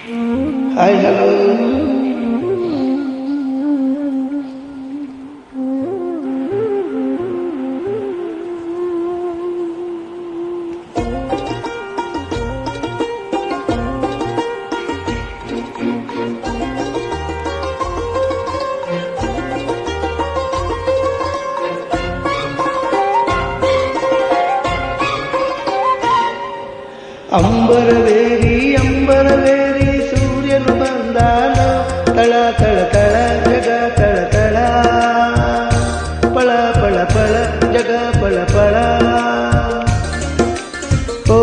Hi hello. ಅಂಬರವೇರಿ ಸೂರ್ಯನು ಬಂದಾನ, ತಳ ತಳ ತಳ ಜಗ ತಳ ತಳ, ಪಳ ಪಳ ಪಳ ಜಗ ಪಳ ಪಳ. ಓ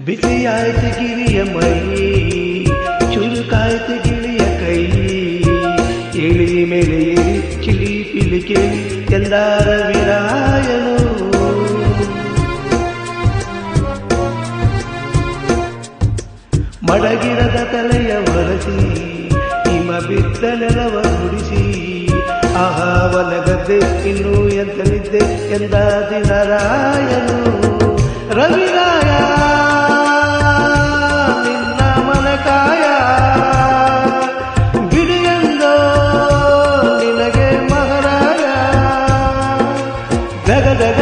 ಬಿಸಿಯಾಯ್ತು ಗಿರಿಯ ಮೈ, ಚುರುಕಾಯ್ತು ಗಿಳಿಯ ಕೈ, ಇಳಿ ಮೇಲೆ ಏರಿ ಚಿಲಿ ಪಿಲಿ ಕೇಳಿ ಎಂದಾರ ವಿರಾಯನು. ಮಡಗಿರದ ತಲೆಯ ಒರೆಸಿ ಹಿಮ ಬಿದ್ದ ನೆಲವ ಗುಡಿಸಿ, ಆಹಾವನ ಗದ್ದೆ ಇನ್ನೂ ಎಂತಲಿದ್ದೆ ಎಂದಾದಿ ನಾರಾಯನು. ರವಿರಾಯ ಜಗ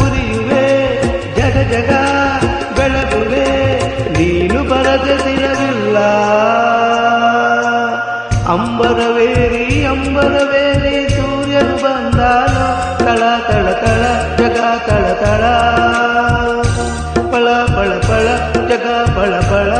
ಉರಿಯುವೆ, ಜಗ ಜಗ ಬೆಳಗುವೆ, ನೀನು ಬರದೆ ದಿನವಿಲ್ಲ. ಅಂಬರವೇರಿ ಸೂರ್ಯನು ಬಂದಾನು, ತಳ ತಳ ತಳ ಜಗ ತಳ ತಳ, ಪಳ ಪಳ ಪಳ ಜಗ ಪಳ ಪಳ.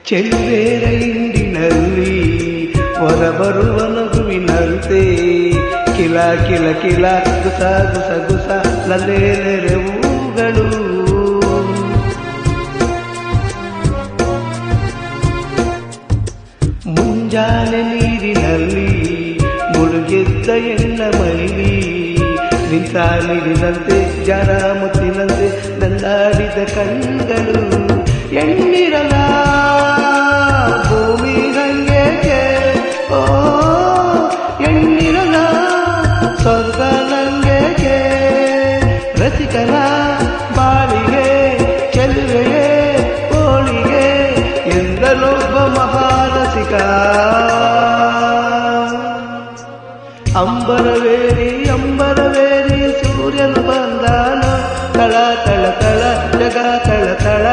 ಚೆಲುವೇರ ಹಿಂಡಿನಲ್ಲಿ ಹೊರಬರುವ ನಗುವಿನಂತೆ, ಕಿಲ ಕಿಲ ಕಿಲ ಗುಸ ಗುಸ ಗುಸ ನಲ್ಲೆ ನೆರವುಗಳು. ಮುಂಜಾನೆ ನೀರಿನಲ್ಲಿ ಮುಳುಗೆದ್ದ ಎನ್ನ ಮೈಲಿ, ನಿಂತ ನೀರಿನಂತೆ ಜರ ಮುತ್ತಿನಂತೆ ನಂದಾಡಿದ ಕಣ್ಗಳು. ಎಣ್ಣಿರಲ ಭೂಮಿ ಗಂಗೆಗೆ, ಓ ಎಣ್ಣಿರಲ ಸ್ವರ್ಗ ನಂಗೆಗೆ, ರಸಿಕನ ಬಾಳಿಗೆ ಚೆಲುವೆಯೇ ಹೋಳಿಗೆ ಎಂದಲೊಬ್ಬ ಮಹಾರಸಿಕ. ಅಂಬರವೇರಿ ಸೂರ್ಯನು ಬಂದಾನು, ತಳ ತಳ ತಳ ಜಗ ತಳ ತಳ.